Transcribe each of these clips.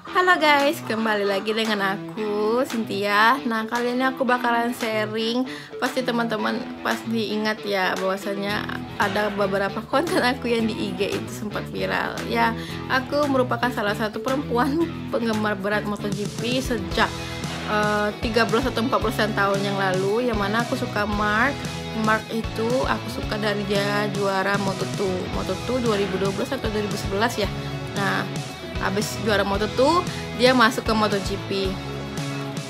Halo guys, kembali lagi dengan aku Cynthia. Nah, kali ini aku bakalan sharing. Pasti teman-teman pasti ingat ya bahwasanya ada beberapa konten aku yang di IG itu sempat viral. Ya, aku merupakan salah satu perempuan penggemar berat MotoGP sejak 13 atau 14 tahun yang lalu, yang mana aku suka Mark itu aku suka dari dia juara Moto2 2012 atau 2011 ya. Nah, habis juara Moto2 dia masuk ke MotoGP.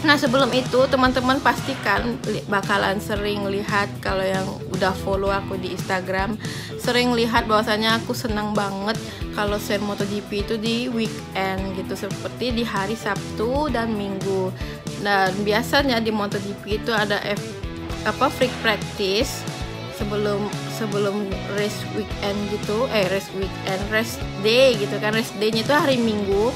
Nah, sebelum itu teman-teman pastikan bakalan sering lihat, kalau yang udah follow aku di Instagram sering lihat bahwasanya aku senang banget kalau share MotoGP itu di weekend gitu, seperti di hari Sabtu dan Minggu. Dan biasanya di MotoGP itu ada free practice sebelum race weekend gitu, race day gitu kan. Race day-nya itu hari Minggu.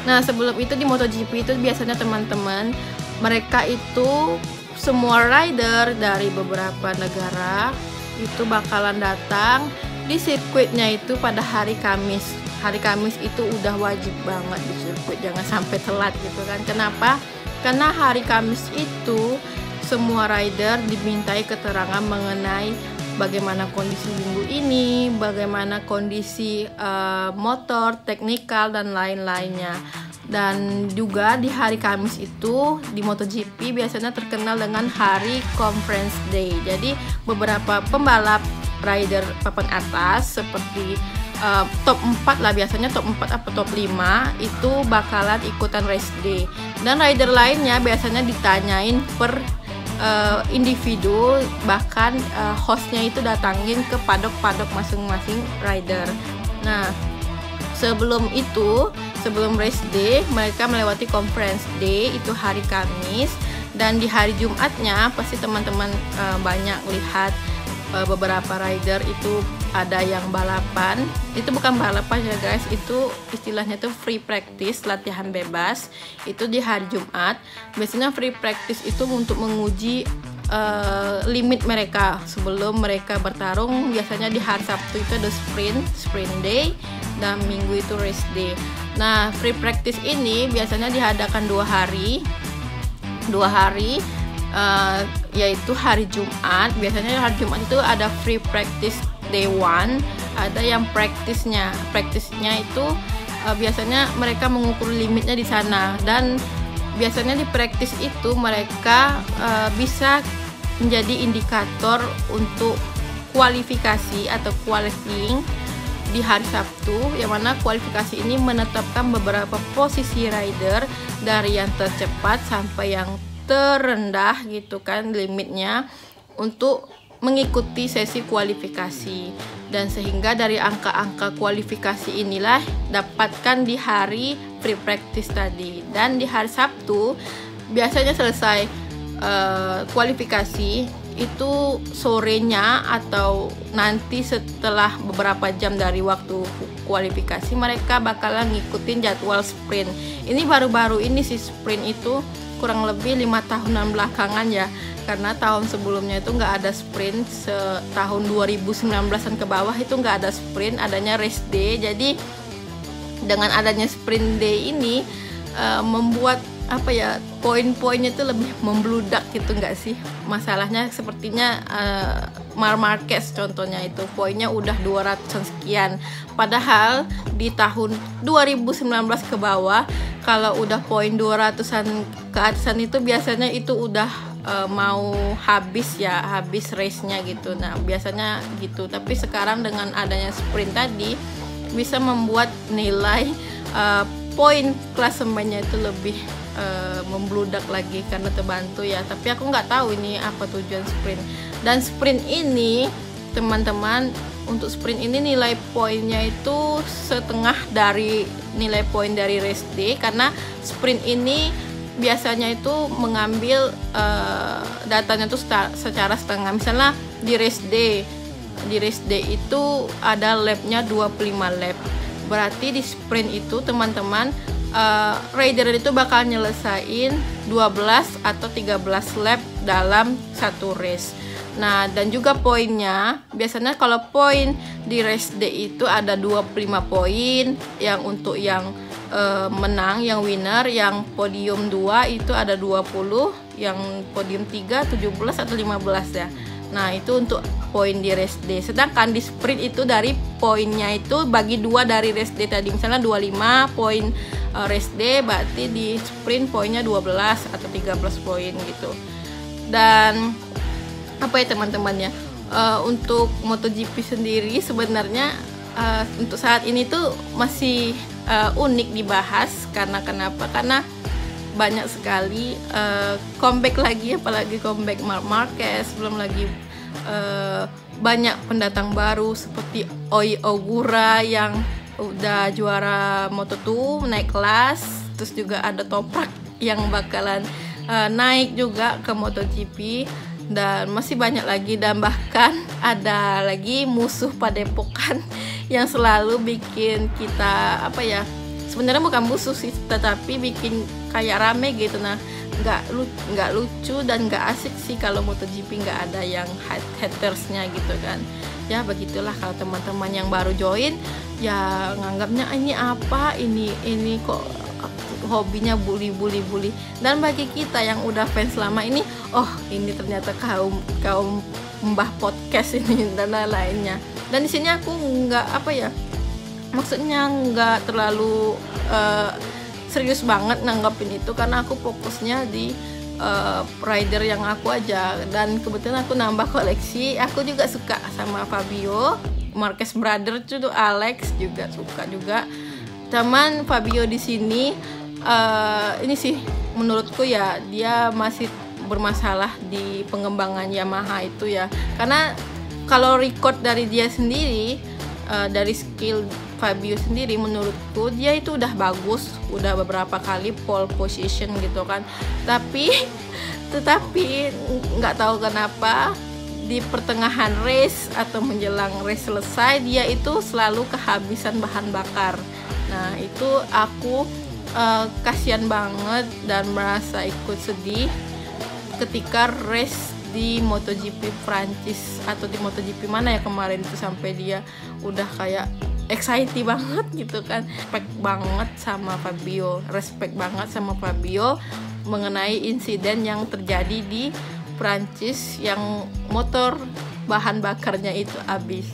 Nah, sebelum itu di MotoGP itu biasanya teman-teman, mereka itu semua rider dari beberapa negara itu bakalan datang di sirkuitnya itu pada hari Kamis. Hari Kamis itu udah wajib banget di sirkuit, jangan sampai telat gitu kan. Kenapa? Karena hari Kamis itu semua rider dimintai keterangan mengenai bagaimana kondisi minggu ini, bagaimana kondisi motor, teknikal, dan lain-lainnya. Dan juga di hari Kamis itu di MotoGP biasanya terkenal dengan hari Conference Day. Jadi beberapa pembalap rider papan atas seperti top 4 lah, biasanya top 4 atau top 5 itu bakalan ikutan race day. Dan rider lainnya biasanya ditanyain per individu, bahkan hostnya itu datangin ke padok-padok masing-masing rider. Nah, sebelum race day mereka melewati conference day itu hari Kamis. Dan di hari Jumatnya pasti teman-teman banyak lihat beberapa rider itu ada yang balapan. Itu bukan balapan ya guys, itu istilahnya tuh free practice, latihan bebas. Itu di hari Jumat. Biasanya free practice itu untuk menguji limit mereka sebelum mereka bertarung. Biasanya di hari Sabtu itu ada sprint day, dan Minggu itu race day. Nah, free practice ini biasanya diadakan 2 hari, yaitu hari Jumat. Biasanya hari Jumat itu ada free practice day 1, ada yang praktisnya itu biasanya mereka mengukur limitnya di sana. Dan biasanya di praktis itu mereka bisa menjadi indikator untuk kualifikasi atau qualifying di hari Sabtu, yang mana kualifikasi ini menetapkan beberapa posisi rider dari yang tercepat sampai yang terendah gitu kan limitnya untuk mengikuti sesi kualifikasi. Dan sehingga dari angka-angka kualifikasi inilah dapatkan di hari free practice tadi. Dan di hari Sabtu biasanya selesai kualifikasi itu sorenya atau nanti setelah beberapa jam dari waktu kualifikasi mereka bakalan ngikutin jadwal sprint. Ini baru-baru ini sih sprint itu, kurang lebih 5 tahunan belakangan ya, karena tahun sebelumnya itu nggak ada sprint. Tahun 2019an ke bawah itu nggak ada sprint, adanya race day. Jadi dengan adanya sprint day ini membuat poin-poinnya itu lebih membludak gitu nggak sih? Masalahnya sepertinya Marc Marquez contohnya itu poinnya udah 200-an sekian, padahal di tahun 2019 ke bawah kalau udah poin 200-an ke atasan itu biasanya itu udah mau habis race-nya gitu. Nah, biasanya gitu. Tapi sekarang dengan adanya sprint tadi bisa membuat nilai poin klasemennya itu lebih membludak lagi karena terbantu ya. Tapi aku nggak tahu ini apa tujuan sprint. Dan sprint ini teman-teman, untuk sprint ini nilai poinnya itu setengah dari nilai poin dari race day, karena sprint ini biasanya itu mengambil datanya tuh secara setengah. Misalnya di race day itu ada lapnya 25 lap, berarti di sprint itu teman-teman rider itu bakal nyelesain 12 atau 13 lap dalam satu race. Nah, dan juga poinnya, biasanya kalau poin di race day itu ada 25 poin, yang untuk yang menang, yang winner, yang podium 2 itu ada 20, yang podium 3 17 atau 15 ya. Nah itu untuk poin di race day. Sedangkan di sprint itu dari poinnya itu bagi 2 dari race day tadi, misalnya 25 poin race day, berarti di sprint poinnya 12 atau 13 poin gitu. Dan apa ya teman-teman ya, untuk MotoGP sendiri sebenarnya untuk saat ini tuh masih unik dibahas. Karena kenapa? Karena banyak sekali comeback lagi, apalagi comeback Marc Marquez, belum lagi banyak pendatang baru seperti Oi Ogura yang udah juara Moto2 naik kelas, terus juga ada Toprak yang bakalan naik juga ke MotoGP, dan masih banyak lagi, dan bahkan ada lagi musuh padepokan yang selalu bikin kita apa ya, sebenarnya bukan musuh sih, tetapi bikin kayak rame gitu. Nah nggak lucu dan nggak asik sih kalau MotoGP nggak ada yang hatersnya gitu kan. Ya begitulah, kalau teman-teman yang baru join ya nganggapnya ini apa, ini kok hobinya bully. Dan bagi kita yang udah fans lama ini, oh ini ternyata kaum mbah podcast ini dan lainnya. Dan di sini aku nggak apa ya, maksudnya nggak terlalu serius banget nanggapin itu, karena aku fokusnya di rider yang aku aja. Dan kebetulan aku nambah koleksi, aku juga suka sama Fabio, Marquez Brother itu Alex juga suka juga. Cuman Fabio di sini ini sih menurutku ya dia masih bermasalah di pengembangan Yamaha itu ya, karena kalau record dari dia sendiri, dari skill Fabio sendiri, menurutku dia itu udah bagus, udah beberapa kali pole position gitu kan. Tetapi nggak tahu kenapa di pertengahan race atau menjelang race selesai dia itu selalu kehabisan bahan bakar. Nah itu aku kasihan banget dan merasa ikut sedih ketika race di MotoGP Prancis atau di MotoGP mana ya kemarin itu, sampai dia udah kayak excited banget gitu kan. Respect banget sama Fabio mengenai insiden yang terjadi di Prancis yang motor bahan bakarnya itu habis.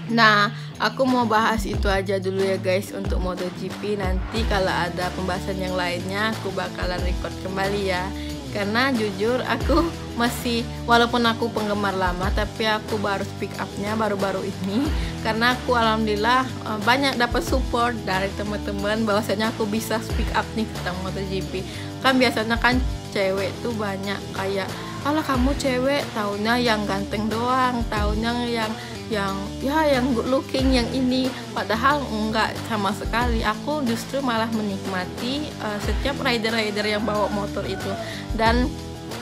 Nah, aku mau bahas itu aja dulu ya guys untuk MotoGP. Nanti kalau ada pembahasan yang lainnya aku bakalan record kembali ya. Karena jujur aku masih, walaupun aku penggemar lama, tapi aku baru speak up-nya baru-baru ini. Karena aku alhamdulillah banyak dapat support dari teman-teman bahwasanya aku bisa speak up nih tentang MotoGP. Kan biasanya kan cewek tuh banyak kayak, alah kamu cewek taunya yang ganteng doang, taunya yang good looking, yang ini. Padahal enggak sama sekali. Aku justru malah menikmati setiap rider-rider yang bawa motor itu.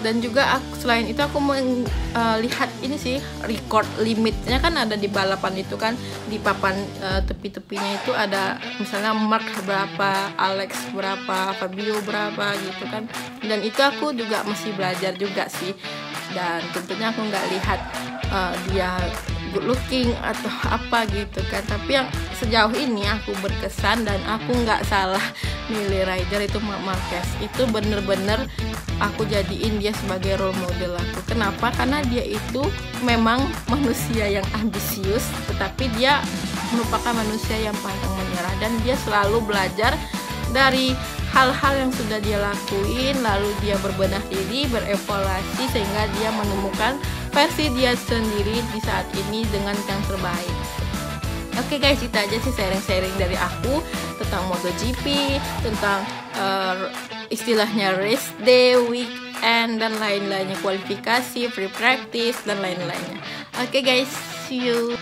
Dan juga selain itu aku melihat ini sih, record limitnya kan ada di balapan itu kan, di papan tepi-tepinya itu ada misalnya Mark berapa, Alex berapa, Fabio berapa gitu kan. Dan itu aku juga masih belajar juga sih. Dan tentunya aku nggak lihat dia good looking atau apa gitu kan. Tapi yang sejauh ini aku berkesan dan aku nggak salah milih rider itu Marc Marquez. Itu bener-bener aku jadiin dia sebagai role model aku. Kenapa? Karena dia itu memang manusia yang ambisius, tetapi dia merupakan manusia yang pantang menyerah, dan dia selalu belajar dari hal-hal yang sudah dia lakuin, lalu dia berbenah diri, berevaluasi, sehingga dia menemukan versi dia sendiri di saat ini dengan yang terbaik. Oke guys, itu aja sih sharing-sharing dari aku tentang MotoGP, tentang istilahnya race day, weekend, dan lain-lainnya, kualifikasi, free practice, dan lain-lainnya. Oke guys, see you.